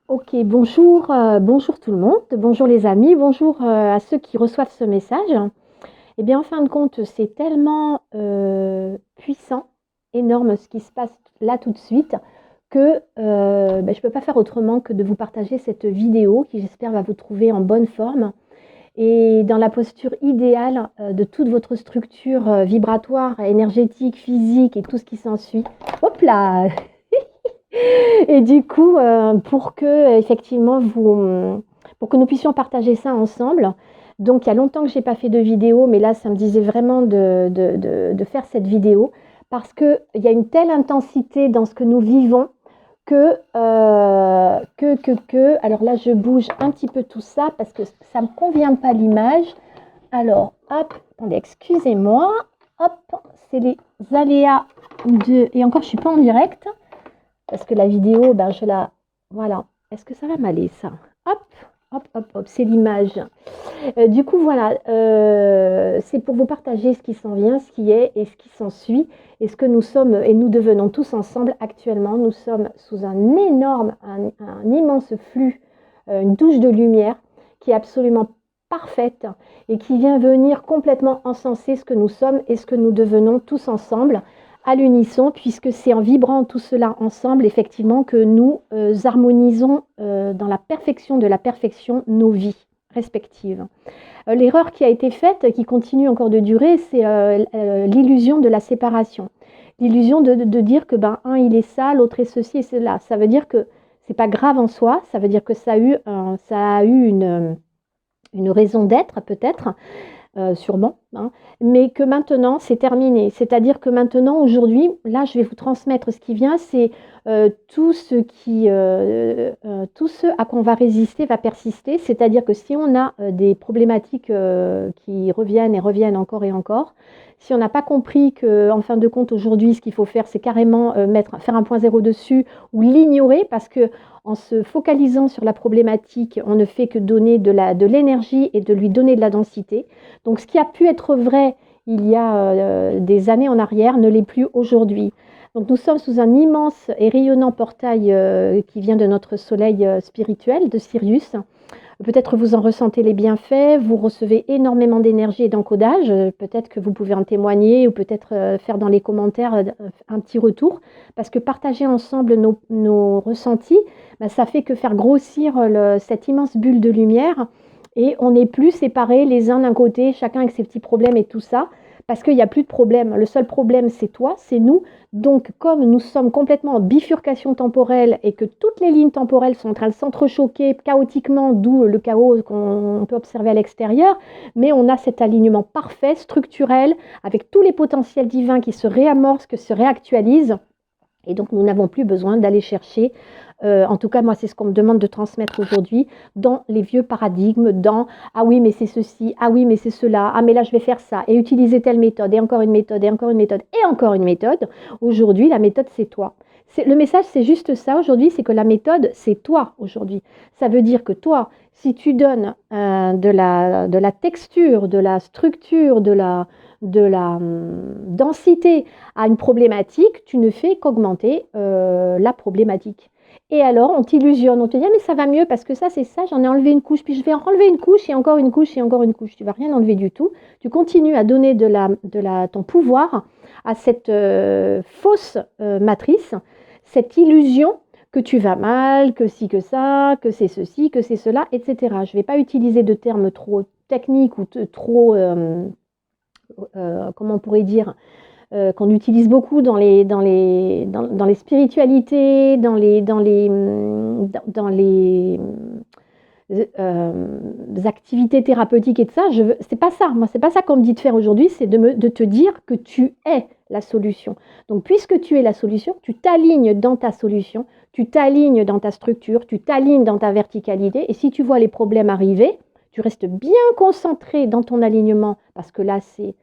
Ok, bonjour, bonjour tout le monde, bonjour les amis, bonjour à ceux qui reçoivent ce message. Eh bien, en fin de compte, c'est tellement puissant, énorme ce qui se passe là tout de suite, que je ne peux pas faire autrement que de vous partager cette vidéo qui, j'espère, va vous trouver en bonne forme et dans la posture idéale de toute votre structure vibratoire, énergétique, physique et tout ce qui s'ensuit. Hop là! Et du coup, pour que effectivement pour que nous puissions partager ça ensemble. Donc il y a longtemps que j'ai pas fait de vidéo, mais là ça me disait vraiment de faire cette vidéo parce qu'il y a une telle intensité dans ce que nous vivons alors là je bouge un petit peu tout ça parce que ça me convient pas l'image. Alors hop, attendez, excusez-moi, hop, c'est les aléas et encore je suis pas en direct. Parce que la vidéo, ben, je la... Voilà. Est-ce que ça va m'aller, ça? Hop, hop, hop, hop, c'est l'image. Du coup, voilà, c'est pour vous partager ce qui s'en vient, ce qui est et ce qui s'ensuit, et ce que nous sommes et nous devenons tous ensemble actuellement. Nous sommes sous un énorme, un immense flux, une douche de lumière qui est absolument parfaite et qui vient venir complètement encenser ce que nous sommes et ce que nous devenons tous ensemble à l'unisson, puisque c'est en vibrant tout cela ensemble, effectivement, que nous harmonisons dans la perfection de la perfection nos vies respectives. L'erreur qui a été faite, qui continue encore de durer, c'est l'illusion de la séparation. L'illusion de dire que ben, un il est ça, l'autre est ceci et cela. Ça veut dire que c'est pas grave en soi, ça veut dire que ça a eu une raison d'être peut-être, sûrement, hein, mais que maintenant c'est terminé. C'est-à-dire que maintenant, aujourd'hui, là, je vais vous transmettre ce qui vient, c'est tout ce à quoi on va résister va persister. C'est-à-dire que si on a des problématiques qui reviennent et reviennent encore et encore, si on n'a pas compris que, en fin de compte, aujourd'hui, ce qu'il faut faire, c'est carrément faire un point zéro dessus ou l'ignorer, parce que en se focalisant sur la problématique, on ne fait que donner de l'énergie et de lui donner de la densité. Donc ce qui a pu être vrai il y a des années en arrière ne l'est plus aujourd'hui. Donc nous sommes sous un immense et rayonnant portail qui vient de notre soleil spirituel, de Sirius. Peut-être vous en ressentez les bienfaits, vous recevez énormément d'énergie et d'encodage, peut-être que vous pouvez en témoigner ou peut-être faire dans les commentaires un petit retour, parce que partager ensemble nos ressentis, ben, ça fait que faire grossir cette immense bulle de lumière et on n'est plus séparés les uns d'un côté, chacun avec ses petits problèmes et tout ça, parce qu'il n'y a plus de problème. Le seul problème, c'est toi, c'est nous. Donc, comme nous sommes complètement en bifurcation temporelle et que toutes les lignes temporelles sont en train de s'entrechoquer chaotiquement, d'où le chaos qu'on peut observer à l'extérieur, mais on a cet alignement parfait, structurel, avec tous les potentiels divins qui se réamorcent, qui se réactualisent. Et donc, nous n'avons plus besoin d'aller chercher, en tout cas, moi, c'est ce qu'on me demande de transmettre aujourd'hui, dans les vieux paradigmes, dans ah oui, mais c'est ceci, ah oui, mais c'est cela, ah mais là, je vais faire ça, et utiliser telle méthode, et encore une méthode, et encore une méthode, et encore une méthode. Aujourd'hui, la méthode, c'est toi. Le message, c'est juste ça aujourd'hui, c'est que la méthode, c'est toi aujourd'hui. Ça veut dire que toi, si tu donnes de la texture, de la structure, de la densité à une problématique, tu ne fais qu'augmenter la problématique. Et alors, on t'illusionne, on te dit ah, mais ça va mieux parce que ça, c'est ça, j'en ai enlevé une couche, puis je vais en enlever une couche et encore une couche et encore une couche. Tu ne vas rien enlever du tout. Tu continues à donner ton pouvoir à cette fausse matrice, cette illusion que tu vas mal, que ci, que ça, que c'est ceci, que c'est cela, etc. Je ne vais pas utiliser de termes trop techniques ou trop, comment on pourrait dire, qu'on utilise beaucoup dans les spiritualités, dans les activités thérapeutiques et de ça. C'est pas ça. Moi, c'est pas ça qu'on me dit de faire aujourd'hui. C'est de te dire que tu es la solution. Donc, puisque tu es la solution, tu t'alignes dans ta solution, tu t'alignes dans ta structure, tu t'alignes dans ta verticalité. Et si tu vois les problèmes arriver, tu restes bien concentré dans ton alignement parce que là, c'est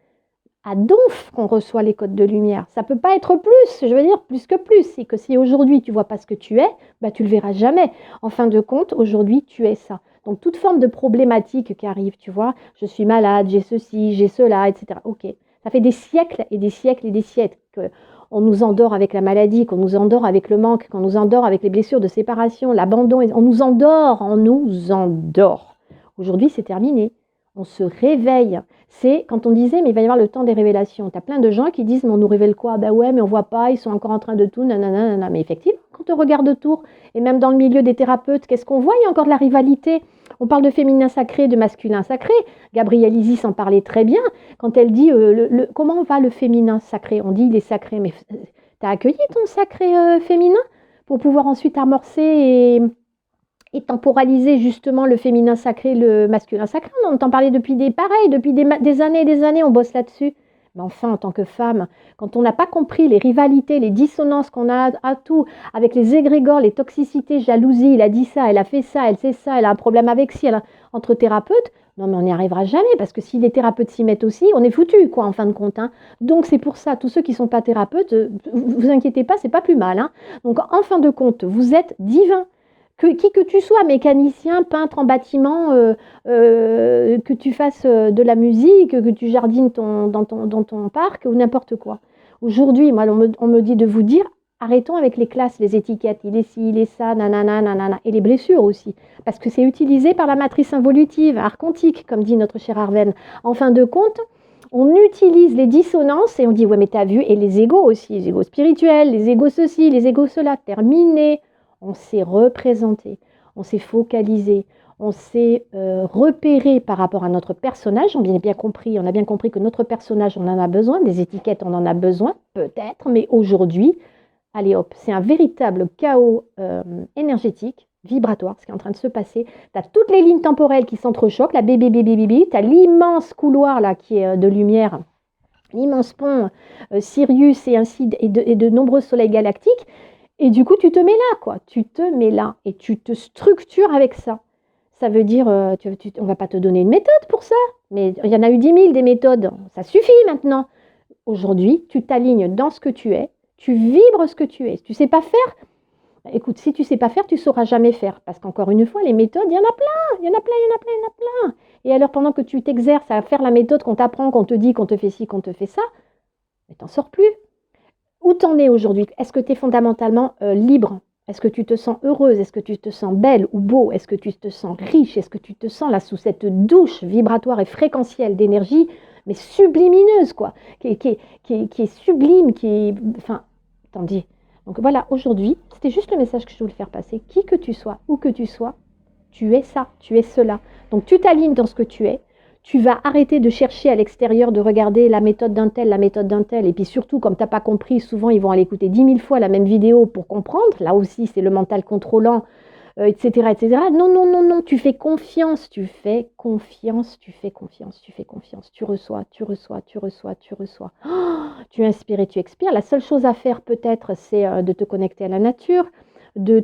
à donf qu'on reçoit les codes de lumière. Ça ne peut pas être plus, je veux dire plus que plus. C'est que si aujourd'hui tu ne vois pas ce que tu es, bah, tu ne le verras jamais. En fin de compte, aujourd'hui tu es ça. Donc toute forme de problématique qui arrive, tu vois, je suis malade, j'ai ceci, j'ai cela, etc. Ok, ça fait des siècles et des siècles et des siècles on nous endort avec la maladie, qu'on nous endort avec le manque, qu'on nous endort avec les blessures de séparation, l'abandon, on nous endort, on nous endort. Aujourd'hui, c'est terminé. On se réveille. C'est quand on disait, mais il va y avoir le temps des révélations. Tu as plein de gens qui disent, mais on nous révèle quoi? Ben ouais, mais on voit pas, ils sont encore en train de tout, nanana, nanana. Mais effectivement, quand on regarde autour, et même dans le milieu des thérapeutes, qu'est-ce qu'on voit? Il y a encore de la rivalité. On parle de féminin sacré, de masculin sacré. Gabrielle Isis en parlait très bien quand elle dit comment va le féminin sacré? On dit il est sacré, mais tu as accueilli ton sacré féminin pour pouvoir ensuite amorcer et temporaliser justement le féminin sacré, le masculin sacré. On entend parler depuis des années et des années, on bosse là-dessus. Mais enfin, en tant que femme, quand on n'a pas compris les rivalités, les dissonances qu'on a à tout, avec les égrégores, les toxicités, jalousie, il a dit ça, elle a fait ça, elle sait ça, elle a un problème avec ci, entre thérapeutes, non mais on n'y arrivera jamais, parce que si les thérapeutes s'y mettent aussi, on est foutus, quoi, en fin de compte. Hein. Donc c'est pour ça, tous ceux qui ne sont pas thérapeutes, vous inquiétez pas, c'est pas plus mal. Hein. Donc en fin de compte, vous êtes divin. Qui que tu sois, mécanicien, peintre en bâtiment, que tu fasses de la musique, que tu jardines dans ton parc ou n'importe quoi. Aujourd'hui, moi, on me dit de vous dire, arrêtons avec les classes, les étiquettes, il est ci, il est ça, nanana, nanana, et les blessures aussi, parce que c'est utilisé par la matrice involutive, archontique, comme dit notre cher Arven. En fin de compte, on utilise les dissonances et on dit, ouais, mais t'as vu, et les égos aussi, les égos spirituels, les égos ceci, les égos cela, terminé. On s'est représenté, on s'est focalisé, on s'est repéré par rapport à notre personnage. On a bien compris que notre personnage, on en a besoin, des étiquettes, on en a besoin, peut-être, mais aujourd'hui, allez hop, c'est un véritable chaos énergétique, vibratoire, ce qui est en train de se passer. Tu as toutes les lignes temporelles qui s'entrechoquent, la bébé, tu as l'immense couloir là qui est de lumière, l'immense pont Sirius et ainsi et de nombreux soleils galactiques. Et du coup, tu te mets là, quoi. Tu te mets là et tu te structures avec ça. Ça veut dire, on ne va pas te donner une méthode pour ça, mais il y en a eu 10 000 des méthodes. Ça suffit maintenant. Aujourd'hui, tu t'alignes dans ce que tu es, tu vibres ce que tu es. Si tu ne sais pas faire, écoute, si tu ne sais pas faire, tu ne sauras jamais faire. Parce qu'encore une fois, les méthodes, il y en a plein, il y en a plein, il y en a plein, il y en a plein. Et alors, pendant que tu t'exerces à faire la méthode qu'on t'apprend, qu'on te dit, qu'on te fait ci, qu'on te fait ça, mais t'en sors plus. Où t'en es aujourd'hui? Est-ce que tu es fondamentalement libre? Est-ce que tu te sens heureuse? Est-ce que tu te sens belle ou beau? Est-ce que tu te sens riche? Est-ce que tu te sens là sous cette douche vibratoire et fréquentielle d'énergie, mais sublimineuse, quoi, qui est sublime, qui est... Enfin, attendez. Donc voilà, aujourd'hui, c'était juste le message que je voulais faire passer. Qui que tu sois, où que tu sois, tu es ça, tu es cela. Donc tu t'alignes dans ce que tu es. Tu vas arrêter de chercher à l'extérieur, de regarder la méthode d'un tel, et puis surtout, comme tu n'as pas compris, souvent ils vont aller écouter 10 000 fois la même vidéo pour comprendre, là aussi c'est le mental contrôlant, etc., etc. Non, non, non, non, tu fais confiance, tu fais confiance, tu fais confiance, tu fais confiance, tu reçois, tu reçois, tu reçois, tu reçois. Oh, tu inspires et tu expires. La seule chose à faire peut-être, c'est de te connecter à la nature, de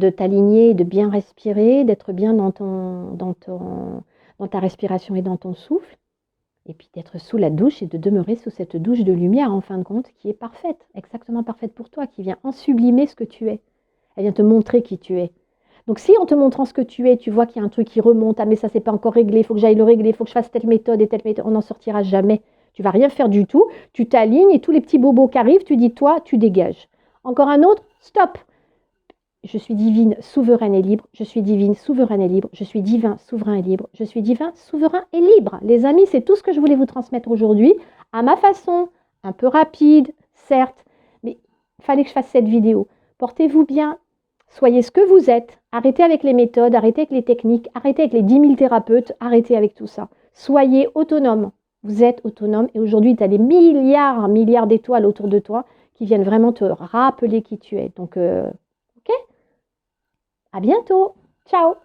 t'aligner, de bien respirer, d'être bien dans ta respiration et dans ton souffle, et puis d'être sous la douche et de demeurer sous cette douche de lumière, en fin de compte, qui est parfaite, exactement parfaite pour toi, qui vient ensublimer ce que tu es. Elle vient te montrer qui tu es. Donc si en te montrant ce que tu es, tu vois qu'il y a un truc qui remonte, ah mais ça c'est pas encore réglé, il faut que j'aille le régler, il faut que je fasse telle méthode et telle méthode, on n'en sortira jamais. Tu vas rien faire du tout, tu t'alignes et tous les petits bobos qui arrivent, tu dis toi, tu dégages. Encore un autre, stop. Je suis divine, souveraine et libre. Je suis divine, souveraine et libre. Je suis divin, souverain et libre. Je suis divin, souverain et libre. Les amis, c'est tout ce que je voulais vous transmettre aujourd'hui, à ma façon, un peu rapide, certes, mais il fallait que je fasse cette vidéo. Portez-vous bien, soyez ce que vous êtes. Arrêtez avec les méthodes, arrêtez avec les techniques, arrêtez avec les 10 000 thérapeutes, arrêtez avec tout ça. Soyez autonome. Vous êtes autonome et aujourd'hui, tu as des milliards d'étoiles autour de toi qui viennent vraiment te rappeler qui tu es. Donc, ok ? À bientôt. Ciao.